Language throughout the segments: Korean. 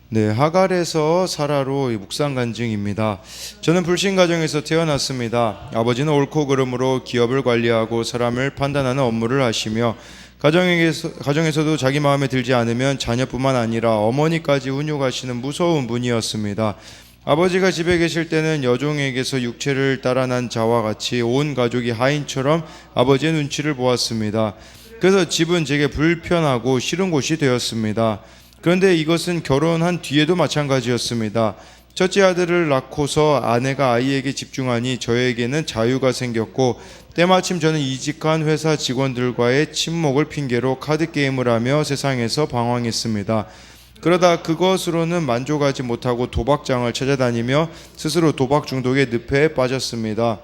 네, 하갈에서 사라로 묵상 간증입니다. 저는 불신 가정에서 태어났습니다. 아버지는 옳고 그름으로 기업을 관리하고 사람을 판단하는 업무를 하시며 가정에서도 자기 마음에 들지 않으면 자녀뿐만 아니라 어머니까지 훈육하시는 무서운 분이었습니다. 아버지가 집에 계실 때는 여종에게서 육체를 따라 난 자와 같이 온 가족이 하인처럼 아버지의 눈치를 보았습니다. 그래서 집은 제게 불편하고 싫은 곳이 되었습니다. 그런데 이것은 결혼한 뒤에도 마찬가지였습니다. 첫째 아들을 낳고서 아내가 아이에게 집중하니 저에게는 자유가 생겼고 때마침 저는 이직한 회사 직원들과의 친목을 핑계로 카드게임을 하며 세상에서 방황했습니다. 그러다 그것으로는 만족하지 못하고 도박장을 찾아다니며 스스로 도박 중독의 늪에 빠졌습니다.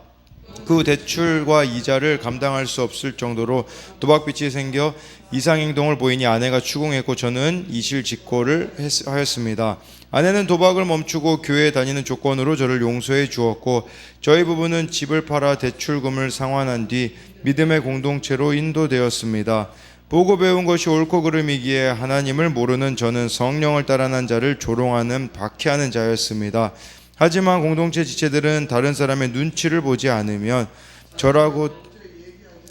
그 대출과 이자를 감당할 수 없을 정도로 도박빚이 생겨 이상행동을 보이니 아내가 추궁했고 저는 이실직고를 하였습니다. 아내는 도박을 멈추고 교회에 다니는 조건으로 저를 용서해 주었고 저희 부부는 집을 팔아 대출금을 상환한 뒤 믿음의 공동체로 인도되었습니다. 보고 배운 것이 옳고 그름이기에 하나님을 모르는 저는 성령을 따라 난 자를 조롱하는 박해하는 자였습니다. 하지만 공동체 지체들은 다른 사람의 눈치를 보지 않으면 절하고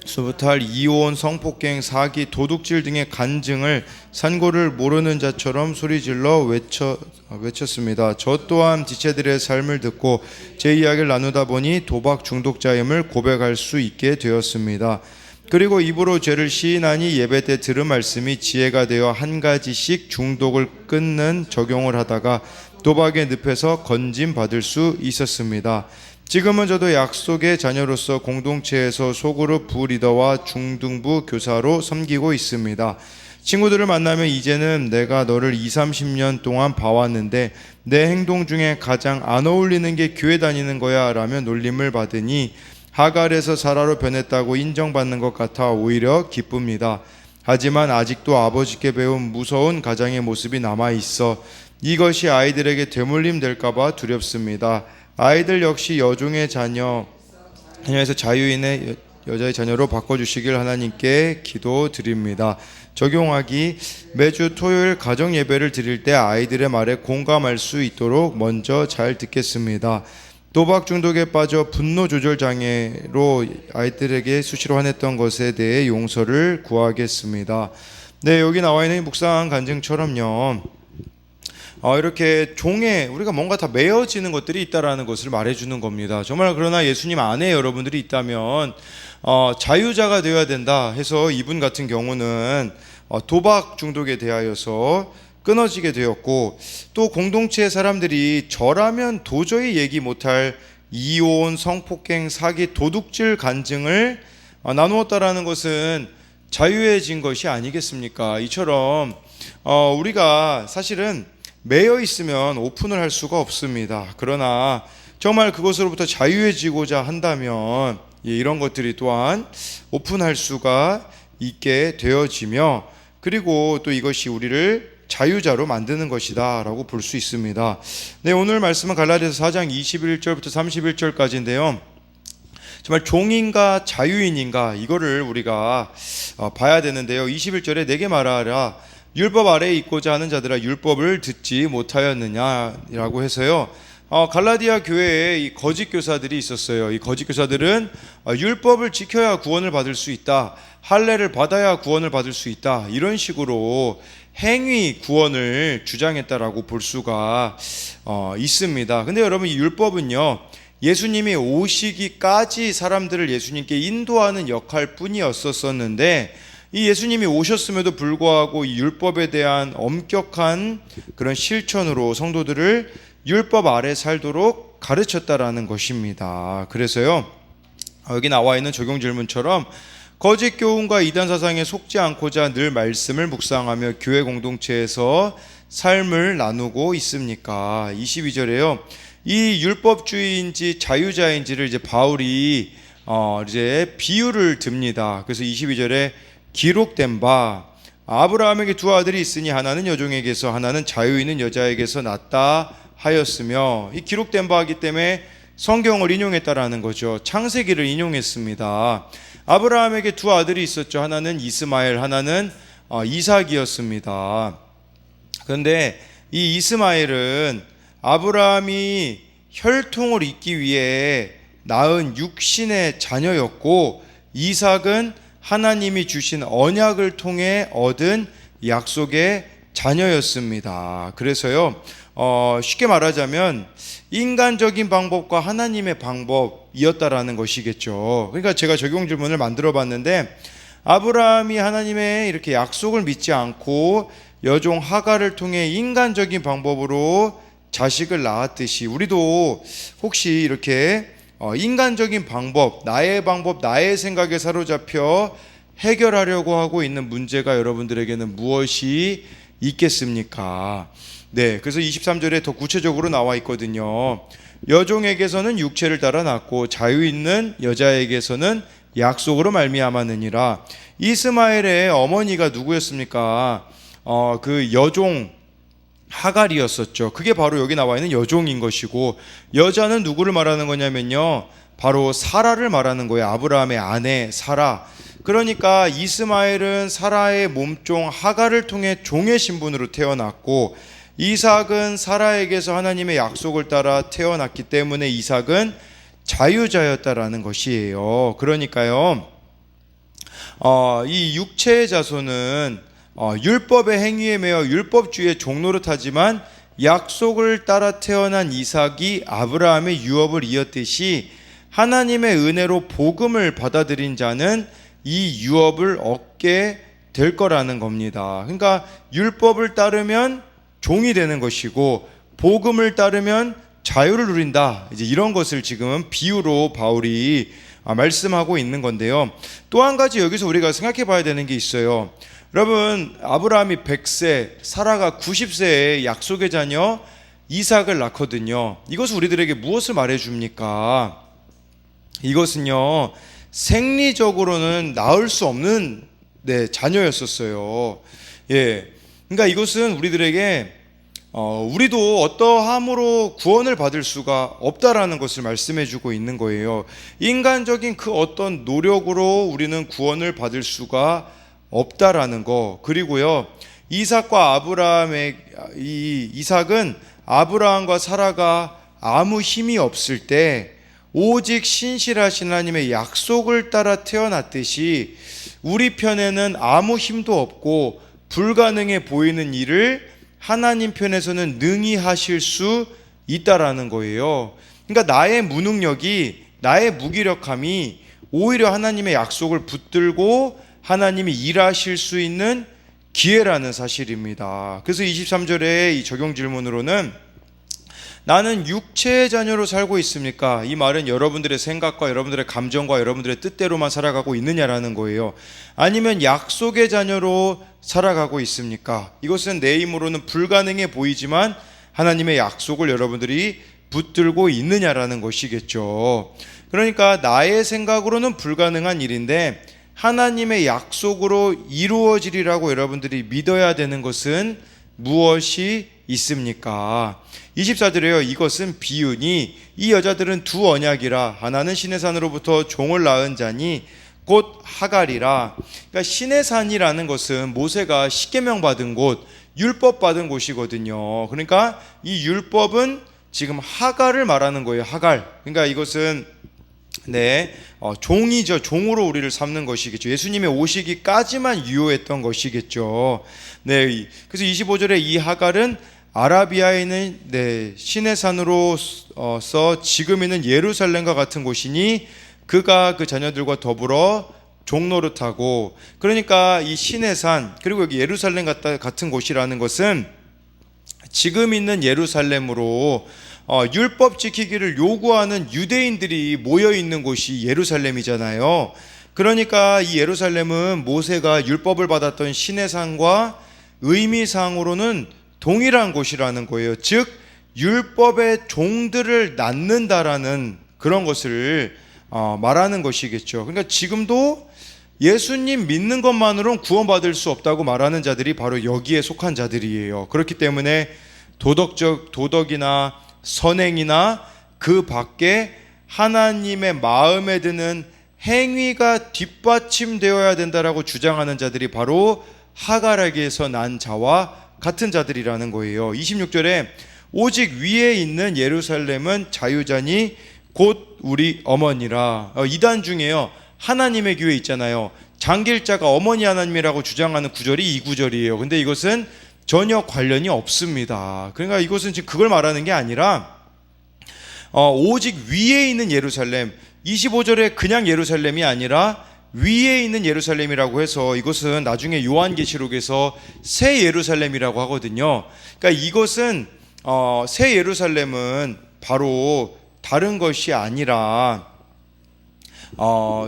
수부탈, 이혼, 성폭행, 사기, 도둑질 등의 간증을 산고를 모르는 자처럼 소리질러 외쳤습니다. 저 또한 지체들의 삶을 듣고 제 이야기를 나누다 보니 도박 중독자임을 고백할 수 있게 되었습니다. 그리고 입으로 죄를 시인하니 예배 때 들은 말씀이 지혜가 되어 한 가지씩 중독을 끊는 적용을 하다가 도박의 늪에서 건짐받을 수 있었습니다. 지금은 저도 약속의 자녀로서 공동체에서 소그룹 부리더와 중등부 교사로 섬기고 있습니다. 친구들을 만나면 이제는 내가 너를 20-30년 동안 봐왔는데 내 행동 중에 가장 안 어울리는 게 교회 다니는 거야 라며 놀림을 받으니 하갈에서 사라로 변했다고 인정받는 것 같아 오히려 기쁩니다. 하지만 아직도 아버지께 배운 무서운 가장의 모습이 남아있어 이것이 아이들에게 되물림 될까봐 두렵습니다. 아이들 역시 여종의 자녀에서 자유인의 여자의 자녀로 바꿔주시길 하나님께 기도드립니다. 적용하기: 매주 토요일 가정 예배를 드릴 때 아이들의 말에 공감할 수 있도록 먼저 잘 듣겠습니다. 도박 중독에 빠져 분노 조절 장애로 아이들에게 수시로 화냈던 것에 대해 용서를 구하겠습니다. 네, 여기 나와 있는 묵상한 간증처럼요. 이렇게 종에 우리가 뭔가 다 매어지는 것들이 있다라는 것을 말해주는 겁니다. 정말 그러나 예수님 안에 여러분들이 있다면 자유자가 되어야 된다 해서 이분 같은 경우는 도박 중독에 대하여서 끊어지게 되었고 또 공동체의 사람들이 저라면 도저히 얘기 못할 이혼, 성폭행, 사기, 도둑질 간증을 나누었다라는 것은 자유해진 것이 아니겠습니까? 이처럼 우리가 사실은 매여 있으면 오픈을 할 수가 없습니다. 그러나 정말 그것으로부터 자유해지고자 한다면 이런 것들이 또한 오픈할 수가 있게 되어지며 그리고 또 이것이 우리를 자유자로 만드는 것이다 라고 볼 수 있습니다. 네, 오늘 말씀은 갈라디아서 4장 21절부터 31절까지인데요. 정말 종인가 자유인인가 이거를 우리가 봐야 되는데요. 21절에 내게 말하라 율법 아래에 있고자 하는 자들아 율법을 듣지 못하였느냐라고 해서요. 갈라디아 교회에 이 거짓 교사들이 있었어요. 이 거짓 교사들은 율법을 지켜야 구원을 받을 수 있다. 할례를 받아야 구원을 받을 수 있다. 이런 식으로 행위 구원을 주장했다라고 볼 수가 있습니다. 근데 여러분 이 율법은요. 예수님이 오시기까지 사람들을 예수님께 인도하는 역할 뿐이었었는데 이 예수님이 오셨음에도 불구하고 이 율법에 대한 엄격한 그런 실천으로 성도들을 율법 아래 살도록 가르쳤다라는 것입니다. 그래서요 여기 나와 있는 적용 질문처럼 거짓 교훈과 이단 사상에 속지 않고자 늘 말씀을 묵상하며 교회 공동체에서 삶을 나누고 있습니까? 22절에요. 이 율법주의인지 자유자인지를 이제 바울이 이제 비유를 듭니다. 그래서 22절에 기록된 바 아브라함에게 두 아들이 있으니 하나는 여종에게서 하나는 자유인은 여자에게서 낳았다 하였으며 이 기록된 바이기 때문에 성경을 인용했다라는 거죠. 창세기를 인용했습니다. 아브라함에게 두 아들이 있었죠. 하나는 이스마엘, 하나는 이삭이었습니다. 그런데 이 이스마엘은 아브라함이 혈통을 잇기 위해 낳은 육신의 자녀였고, 이삭은 하나님이 주신 언약을 통해 얻은 약속의 자녀였습니다. 그래서요, 쉽게 말하자면 인간적인 방법과 하나님의 방법이었다라는 것이겠죠. 그러니까 제가 적용 질문을 만들어 봤는데, 아브라함이 하나님의 이렇게 약속을 믿지 않고 여종 하갈을 통해 인간적인 방법으로 자식을 낳았듯이, 우리도 혹시 이렇게 인간적인 방법, 나의 생각에 사로잡혀 해결하려고 하고 있는 문제가 여러분들에게는 무엇이 있겠습니까? 네, 그래서 23절에 더 구체적으로 나와 있거든요. 여종에게서는 육체를 따라 낳고 자유 있는 여자에게서는 약속으로 말미암았느니라. 이스마엘의 어머니가 누구였습니까? 그 여종 하갈이었었죠. 그게 바로 여기 나와 있는 여종인 것이고, 여자는 누구를 말하는 거냐면요, 바로 사라를 말하는 거예요. 아브라함의 아내 사라. 그러니까 이스마엘은 사라의 몸종 하갈을 통해 종의 신분으로 태어났고, 이삭은 사라에게서 하나님의 약속을 따라 태어났기 때문에 이삭은 자유자였다라는 것이에요. 그러니까요, 이 육체의 자손은 율법의 행위에 매여 율법주의의 종노릇하지만, 약속을 따라 태어난 이삭이 아브라함의 유업을 이었듯이 하나님의 은혜로 복음을 받아들인 자는 이 유업을 얻게 될 거라는 겁니다. 그러니까 율법을 따르면 종이 되는 것이고, 복음을 따르면 자유를 누린다, 이제 이런 것을 지금 비유로 바울이 말씀하고 있는 건데요. 또 한 가지 여기서 우리가 생각해 봐야 되는 게 있어요. 여러분, 아브라함이 100세, 사라가 90세에 약속의 자녀 이삭을 낳거든요. 이것은 우리들에게 무엇을 말해줍니까? 이것은요, 생리적으로는 낳을 수 없는 자녀였었어요. 예, 그러니까 이것은 우리들에게 우리도 어떠함으로 구원을 받을 수가 없다라는 것을 말씀해주고 있는 거예요. 인간적인 그 어떤 노력으로 우리는 구원을 받을 수가 없다라는 거. 그리고요, 이삭과 아브라함의 이삭은 아브라함과 사라가 아무 힘이 없을 때 오직 신실하신 하나님의 약속을 따라 태어났듯이, 우리 편에는 아무 힘도 없고 불가능해 보이는 일을 하나님 편에서는 능히 하실 수 있다라는 거예요. 그러니까 나의 무능력이, 나의 무기력함이 오히려 하나님의 약속을 붙들고 하나님이 일하실 수 있는 기회라는 사실입니다. 그래서 23절에 이 적용 질문으로는 나는 육체의 자녀로 살고 있습니까? 이 말은 여러분들의 생각과 여러분들의 감정과 여러분들의 뜻대로만 살아가고 있느냐라는 거예요. 아니면 약속의 자녀로 살아가고 있습니까? 이것은 내 힘으로는 불가능해 보이지만 하나님의 약속을 여러분들이 붙들고 있느냐라는 것이겠죠. 그러니까 나의 생각으로는 불가능한 일인데 하나님의 약속으로 이루어지리라고 여러분들이 믿어야 되는 것은 무엇이 있습니까? 24절에요. 이것은 비유니 이 여자들은 두 언약이라, 하나는 시내산으로부터 종을 낳은 자니 곧 하갈이라. 그러니까 시내산이라는 것은 모세가 십계명 받은 곳, 율법 받은 곳이거든요. 그러니까 이 율법은 지금 하갈을 말하는 거예요. 하갈. 그러니까 이것은 종이죠. 종으로 우리를 삼는 것이겠죠. 예수님의 오시기까지만 유효했던 것이겠죠. 네, 그래서 25절에 이 하갈은 아라비아에 있는 시내산으로서 지금 있는 예루살렘과 같은 곳이니 그가 그 자녀들과 더불어 종노릇하고, 그러니까 이 시내산 그리고 여기 예루살렘 같은 곳이라는 것은 지금 있는 예루살렘으로 율법 지키기를 요구하는 유대인들이 모여 있는 곳이 예루살렘이잖아요. 그러니까 이 예루살렘은 모세가 율법을 받았던 시내산과 의미상으로는 동일한 곳이라는 거예요. 즉 율법의 종들을 낳는다라는 그런 것을 말하는 것이겠죠. 그러니까 지금도 예수님 믿는 것만으로는 구원받을 수 없다고 말하는 자들이 바로 여기에 속한 자들이에요. 그렇기 때문에 도덕이나 선행이나 그 밖에 하나님의 마음에 드는 행위가 뒷받침되어야 된다라고 주장하는 자들이 바로 하갈에게서 난 자와 같은 자들이라는 거예요. 26절에 오직 위에 있는 예루살렘은 자유자니 곧 우리 어머니라. 이단 중에요, 하나님의 교회 있잖아요, 장길자가 어머니 하나님이라고 주장하는 구절이 이 구절이에요. 근데 이것은 전혀 관련이 없습니다. 그러니까 이것은 지금 그걸 말하는 게 아니라 오직 위에 있는 예루살렘, 25절에 그냥 예루살렘이 아니라 위에 있는 예루살렘이라고 해서 이것은 나중에 요한계시록에서 새 예루살렘이라고 하거든요. 그러니까 이것은 새 예루살렘은 바로 다른 것이 아니라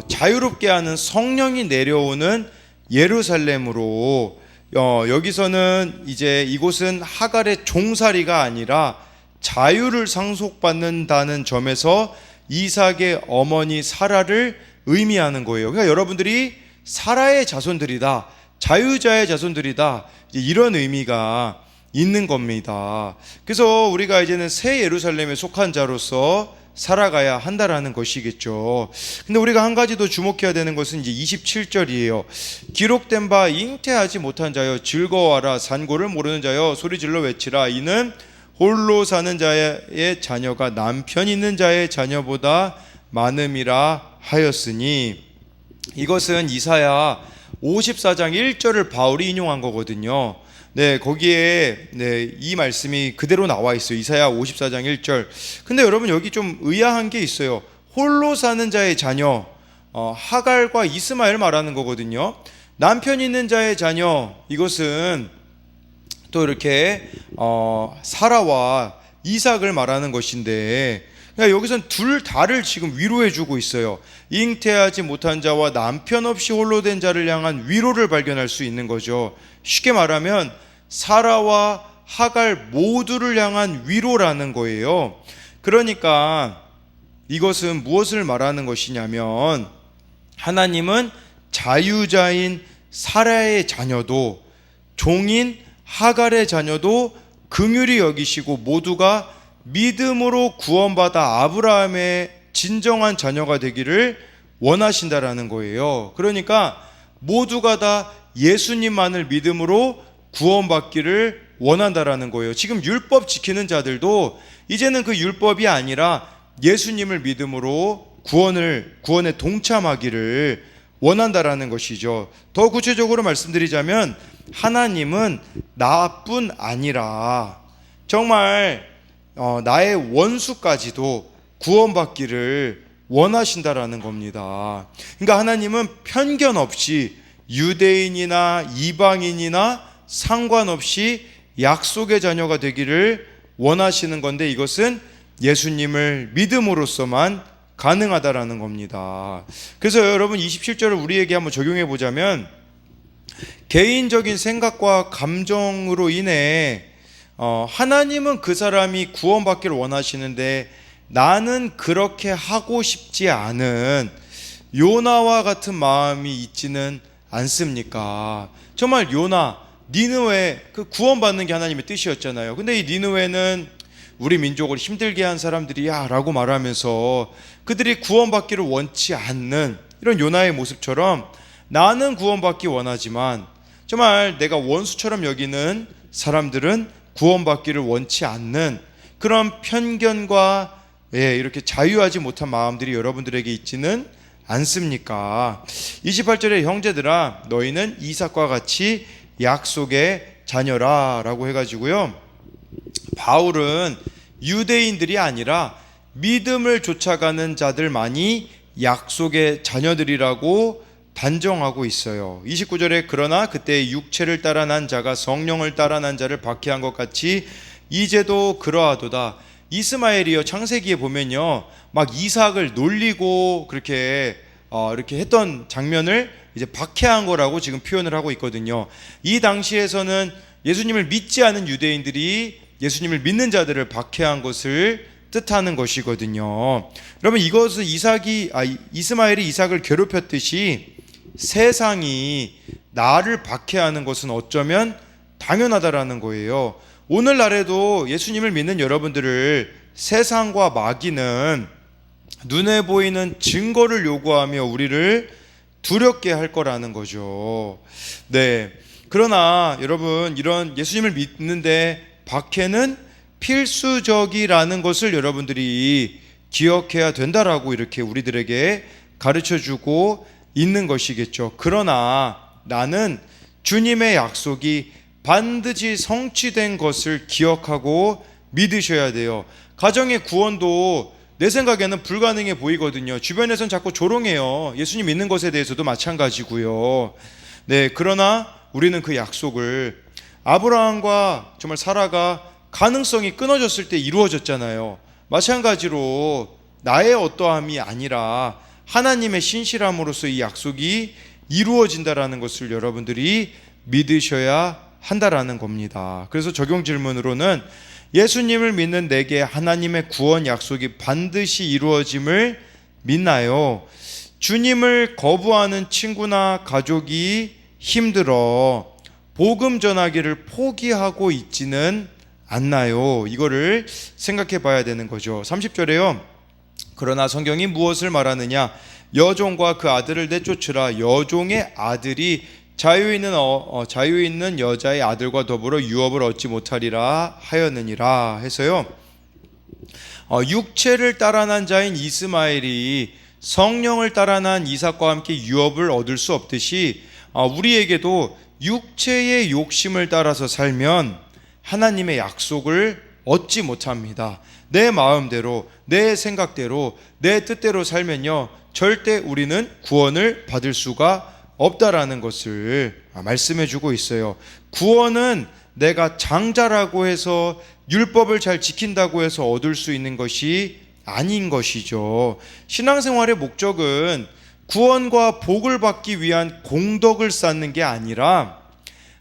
자유롭게 하는 성령이 내려오는 예루살렘으로, 여기서는 이제 이곳은 하갈의 종살이가 아니라 자유를 상속받는다는 점에서 이삭의 어머니 사라를 의미하는 거예요. 그러니까 여러분들이 사라의 자손들이다, 자유자의 자손들이다, 이런 의미가 있는 겁니다. 그래서 우리가 이제는 새 예루살렘에 속한 자로서 살아가야 한다라는 것이겠죠. 근데 우리가 한 가지 더 주목해야 되는 것은 이제 27절이에요. 기록된 바 잉태하지 못한 자여 즐거워하라, 산고를 모르는 자여 소리질러 외치라. 이는 홀로 사는 자의 자녀가 남편 있는 자의 자녀보다 많음이라 하였으니, 이것은 이사야 54장 1절을 바울이 인용한 거거든요. 네, 거기에 이 말씀이 그대로 나와 있어요. 이사야 54장 1절. 근데 여러분 여기 좀 의아한 게 있어요. 홀로 사는 자의 자녀, 하갈과 이스마엘 말하는 거거든요. 남편 있는 자의 자녀, 이것은 또 이렇게 사라와 이삭을 말하는 것인데, 그러니까 여기선 둘 다를 지금 위로해 주고 있어요. 잉태하지 못한 자와 남편 없이 홀로 된 자를 향한 위로를 발견할 수 있는 거죠. 쉽게 말하면 사라와 하갈 모두를 향한 위로라는 거예요. 그러니까 이것은 무엇을 말하는 것이냐면, 하나님은 자유자인 사라의 자녀도 종인 하갈의 자녀도 긍휼히 여기시고 모두가 믿음으로 구원받아 아브라함의 진정한 자녀가 되기를 원하신다라는 거예요. 그러니까 모두가 다 예수님만을 믿음으로 구원받기를 원한다라는 거예요. 지금 율법 지키는 자들도 이제는 그 율법이 아니라 예수님을 믿음으로 구원에 동참하기를 원한다라는 것이죠. 더 구체적으로 말씀드리자면 하나님은 나뿐 아니라 정말 나의 원수까지도 구원받기를 원하신다라는 겁니다. 그러니까 하나님은 편견 없이 유대인이나 이방인이나 상관없이 약속의 자녀가 되기를 원하시는 건데, 이것은 예수님을 믿음으로써만 가능하다라는 겁니다. 그래서 여러분 27절을 우리에게 한번 적용해 보자면, 개인적인 생각과 감정으로 인해 하나님은 그 사람이 구원받기를 원하시는데 나는 그렇게 하고 싶지 않은 요나와 같은 마음이 있지는 않습니까? 정말 요나, 니느웨, 그 구원받는 게 하나님의 뜻이었잖아요. 근데 이 니느웨는 우리 민족을 힘들게 한 사람들이야 라고 말하면서 그들이 구원받기를 원치 않는 이런 요나의 모습처럼, 나는 구원받기 원하지만 정말 내가 원수처럼 여기는 사람들은 구원받기를 원치 않는 그런 편견과 이렇게 자유하지 못한 마음들이 여러분들에게 있지는 않습니까? 28절에 형제들아 너희는 이삭과 같이 약속의 자녀라 라고 해가지고요, 바울은 유대인들이 아니라 믿음을 쫓아가는 자들만이 약속의 자녀들이라고 단정하고 있어요. 29절에 그러나 그때 육체를 따라 난 자가 성령을 따라 난 자를 박해한 것 같이 이제도 그러하도다. 이스마엘이요, 창세기에 보면요 막 이삭을 놀리고 그렇게 이렇게 했던 장면을 이제 박해한 거라고 지금 표현을 하고 있거든요. 이 당시에서는 예수님을 믿지 않은 유대인들이 예수님을 믿는 자들을 박해한 것을 뜻하는 것이거든요. 여러분 이것은 이스마엘이 이삭을 괴롭혔듯이 세상이 나를 박해하는 것은 어쩌면 당연하다라는 거예요. 오늘날에도 예수님을 믿는 여러분들을 세상과 마귀는 눈에 보이는 증거를 요구하며 우리를 두렵게 할 거라는 거죠. 네. 그러나 여러분, 이런 예수님을 믿는데 박해는 필수적이라는 것을 여러분들이 기억해야 된다라고 이렇게 우리들에게 가르쳐주고 있는 것이겠죠. 그러나 나는 주님의 약속이 반드시 성취된 것을 기억하고 믿으셔야 돼요. 가정의 구원도 내 생각에는 불가능해 보이거든요. 주변에선 자꾸 조롱해요. 예수님 믿는 것에 대해서도 마찬가지고요. 네, 그러나 우리는 그 약속을 아브라함과 정말 사라가 가능성이 끊어졌을 때 이루어졌잖아요. 마찬가지로 나의 어떠함이 아니라 하나님의 신실함으로써 이 약속이 이루어진다라는 것을 여러분들이 믿으셔야 한다라는 겁니다. 그래서 적용 질문으로는 예수님을 믿는 내게 하나님의 구원 약속이 반드시 이루어짐을 믿나요? 주님을 거부하는 친구나 가족이 힘들어 복음 전하기를 포기하고 있지는 않나요? 이거를 생각해 봐야 되는 거죠. 30절에요. 그러나 성경이 무엇을 말하느냐? 여종과 그 아들을 내쫓으라. 여종의 아들이 자유 있는 여자의 아들과 더불어 유업을 얻지 못하리라 하였느니라 해서요. 육체를 따라난 자인 이스마엘이 성령을 따라난 이삭과 함께 유업을 얻을 수 없듯이 우리에게도 육체의 욕심을 따라서 살면 하나님의 약속을 얻지 못합니다. 내 마음대로, 내 생각대로, 내 뜻대로 살면요, 절대 우리는 구원을 받을 수가 없다라는 것을 말씀해 주고 있어요. 구원은 내가 장자라고 해서 율법을 잘 지킨다고 해서 얻을 수 있는 것이 아닌 것이죠. 신앙생활의 목적은 구원과 복을 받기 위한 공덕을 쌓는 게 아니라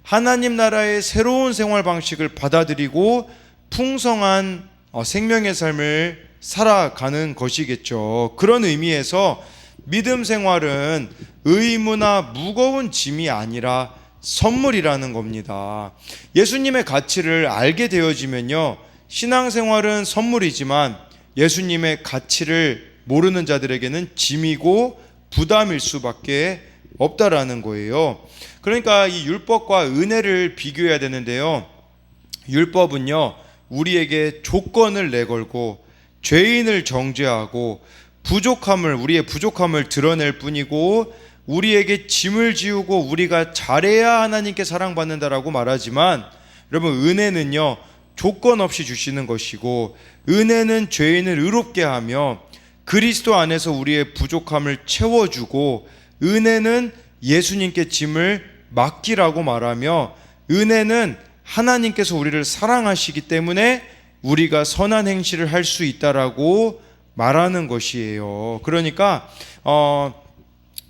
하나님 나라의 새로운 생활 방식을 받아들이고 풍성한 생명의 삶을 살아가는 것이겠죠. 그런 의미에서 믿음 생활은 의무나 무거운 짐이 아니라 선물이라는 겁니다. 예수님의 가치를 알게 되어지면요, 신앙생활은 선물이지만 예수님의 가치를 모르는 자들에게는 짐이고 부담일 수밖에 없다라는 거예요. 그러니까 이 율법과 은혜를 비교해야 되는데요, 율법은요 우리에게 조건을 내걸고 죄인을 정죄하고 우리의 부족함을 드러낼 뿐이고 우리에게 짐을 지우고 우리가 잘해야 하나님께 사랑받는다라고 말하지만, 여러분, 은혜는요 조건 없이 주시는 것이고, 은혜는 죄인을 의롭게 하며 그리스도 안에서 우리의 부족함을 채워주고, 은혜는 예수님께 짐을 맡기라고 말하며, 은혜는 하나님께서 우리를 사랑하시기 때문에 우리가 선한 행실을 할 수 있다라고 말하는 것이에요. 그러니까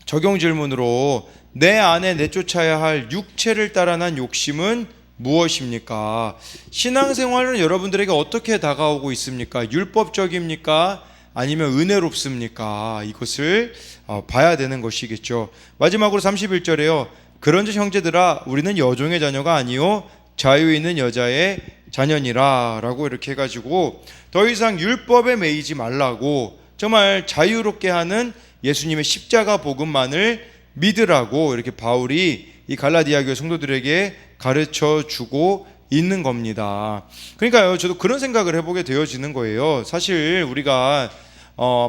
적용 질문으로 내 안에 내쫓아야 할 육체를 따라난 욕심은 무엇입니까? 신앙생활은 여러분들에게 어떻게 다가오고 있습니까? 율법적입니까? 아니면 은혜롭습니까? 이것을 봐야 되는 것이겠죠. 마지막으로 31절에요. 그런즉 형제들아, 우리는 여종의 자녀가 아니요 자유 있는 여자의 자녀니라 라고 이렇게 해가지고 더 이상 율법에 매이지 말라고, 정말 자유롭게 하는 예수님의 십자가 복음만을 믿으라고 이렇게 바울이 이 갈라디아 교회 성도들에게 가르쳐 주고 있는 겁니다. 그러니까요, 저도 그런 생각을 해보게 되어지는 거예요. 사실 우리가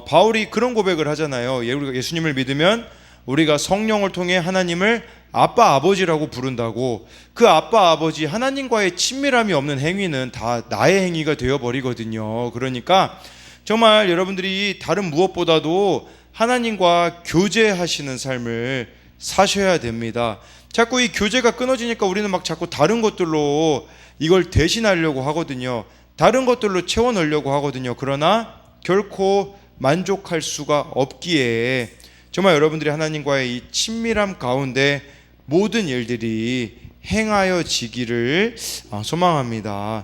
바울이 그런 고백을 하잖아요. 우리가 예수님을 믿으면 우리가 성령을 통해 하나님을 아빠 아버지라고 부른다고. 그 아빠 아버지, 하나님과의 친밀함이 없는 행위는 다 나의 행위가 되어버리거든요. 그러니까 정말 여러분들이 다른 무엇보다도 하나님과 교제하시는 삶을 사셔야 됩니다. 자꾸 이 교제가 끊어지니까 우리는 막 자꾸 다른 것들로 이걸 대신하려고 하거든요. 다른 것들로 채워 넣으려고 하거든요. 그러나 결코 만족할 수가 없기에 정말 여러분들이 하나님과의 이 친밀함 가운데 모든 일들이 행하여지기를 소망합니다.